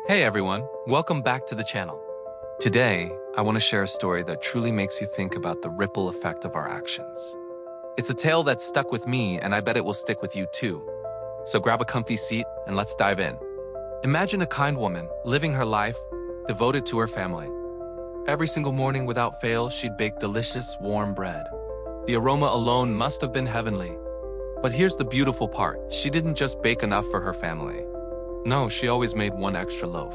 Hey everyone, welcome back to the channel. Today, I want to share a story that truly makes you think about the ripple effect of our actions. It's a tale that stuck with me, and I bet it will stick with you too. So grab a comfy seat and let's dive in. Imagine a kind woman living her life devoted to her family. Every single morning without fail, she'd bake delicious, warm bread. The aroma alone must have been heavenly. But here's the beautiful part. She didn't just bake enough for her family. No, she always made one extra loaf.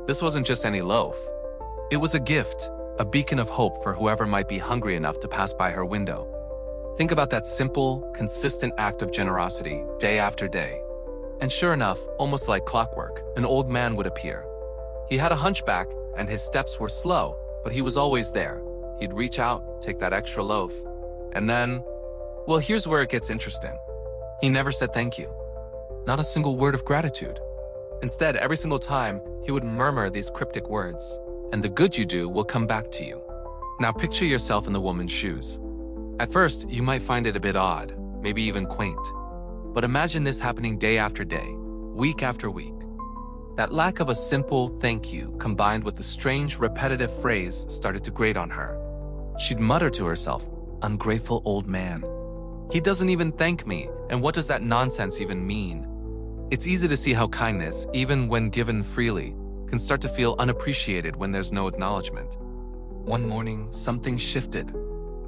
This wasn't just any loaf. It was a gift, a beacon of hope for whoever might be hungry enough to pass by her window. Think about that simple, consistent act of generosity, day after day. And sure enough, almost like clockwork, an old man would appear. He had a hunchback, and his steps were slow, but he was always there. He'd reach out, take that extra loaf, and then, well, here's where it gets interesting. He never said thank you. Not a single word of gratitude. Instead, every single time, he would murmur these cryptic words, "And the good you do will come back to you." Now picture yourself in the woman's shoes. At first, you might find it a bit odd, maybe even quaint. But imagine this happening day after day, week after week. That lack of a simple thank you combined with the strange, repetitive phrase started to grate on her. She'd mutter to herself, "Ungrateful old man. He doesn't even thank me, and what does that nonsense even mean?" It's easy to see how kindness, even when given freely, can start to feel unappreciated when there's no acknowledgement. One morning, something shifted.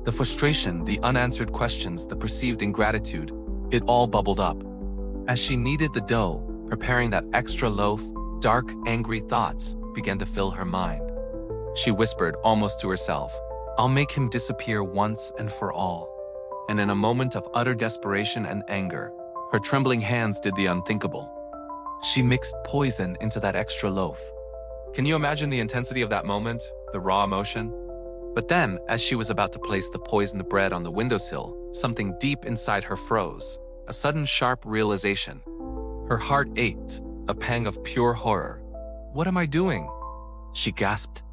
The frustration, the unanswered questions, the perceived ingratitude, it all bubbled up. As she kneaded the dough, preparing that extra loaf, dark, angry thoughts began to fill her mind. She whispered almost to herself, "I'll make him disappear once and for all." And in a moment of utter desperation and anger, her trembling hands did the unthinkable. She mixed poison into that extra loaf. Can you imagine the intensity of that moment, the raw emotion? But then, as she was about to place the poisoned bread on the windowsill, something deep inside her froze, a sudden sharp realization. Her heart ached, a pang of pure horror. "What am I doing?" she gasped.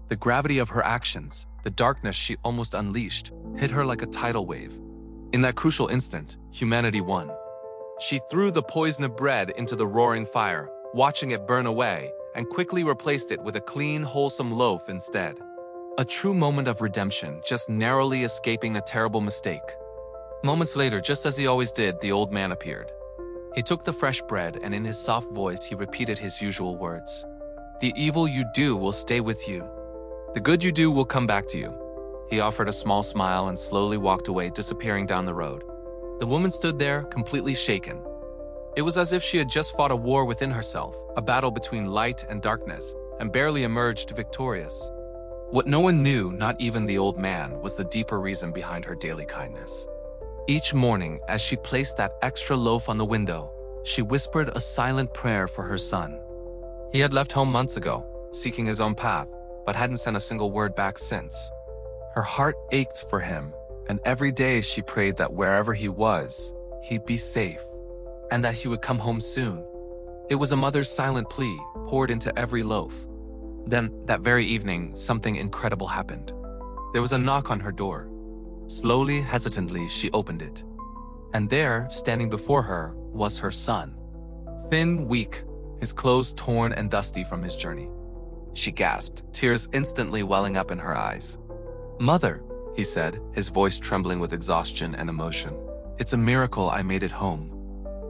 The gravity of her actions, the darkness she almost unleashed, hit her like a tidal wave. In that crucial instant, humanity won. She threw the poisoned bread into the roaring fire, watching it burn away, and quickly replaced it with a clean, wholesome loaf instead. A true moment of redemption, just narrowly escaping a terrible mistake. Moments later, just as he always did, the old man appeared. He took the fresh bread, and in his soft voice, he repeated his usual words. "The evil you do will stay with you. The good you do will come back to you." He offered a small smile and slowly walked away, disappearing down the road. The woman stood there, completely shaken. It was as if she had just fought a war within herself, a battle between light and darkness, and barely emerged victorious. What no one knew, not even the old man, was the deeper reason behind her daily kindness. Each morning, as she placed that extra loaf on the window, she whispered a silent prayer for her son. He had left home months ago, seeking his own path, but hadn't sent a single word back since. Her heart ached for him, and every day she prayed that wherever he was, he'd be safe, and that he would come home soon. It was a mother's silent plea, poured into every loaf. Then, that very evening, something incredible happened. There was a knock on her door. Slowly, hesitantly, she opened it. And there, standing before her, was her son. Thin, weak, his clothes torn and dusty from his journey. She gasped, tears instantly welling up in her eyes. "Mother," he said, his voice trembling with exhaustion and emotion. "It's a miracle I made it home.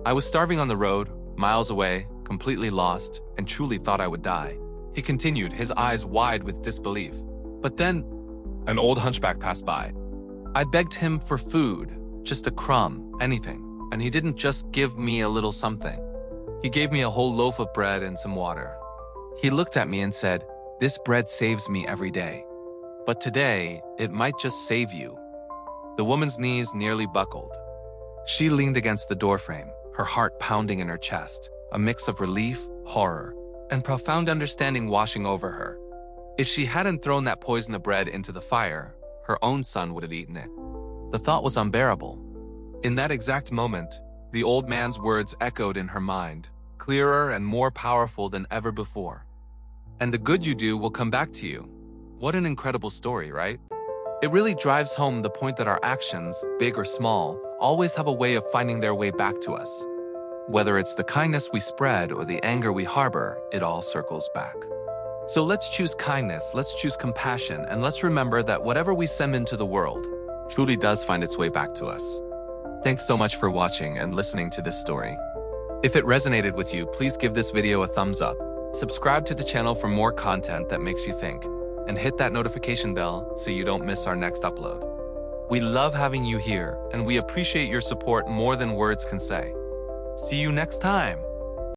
I was starving on the road, miles away, completely lost, and truly thought I would die." He continued, his eyes wide with disbelief. "But then, an old hunchback passed by. I begged him for food, just a crumb, anything, and he didn't just give me a little something. He gave me a whole loaf of bread and some water. He looked at me and said, 'This bread saves me every day. But today, it might just save you.'" The woman's knees nearly buckled. She leaned against the doorframe, her heart pounding in her chest, a mix of relief, horror, and profound understanding washing over her. If she hadn't thrown that poisoned bread into the fire, her own son would have eaten it. The thought was unbearable. In that exact moment, the old man's words echoed in her mind, clearer and more powerful than ever before. "And the good you do will come back to you." What an incredible story, right? It really drives home the point that our actions, big or small, always have a way of finding their way back to us. Whether it's the kindness we spread or the anger we harbor, it all circles back. So let's choose kindness, let's choose compassion, and let's remember that whatever we send into the world truly does find its way back to us. Thanks so much for watching and listening to this story. If it resonated with you, please give this video a thumbs up, subscribe to the channel for more content that makes you think, and hit that notification bell so you don't miss our next upload. We love having you here, and we appreciate your support more than words can say. See you next time!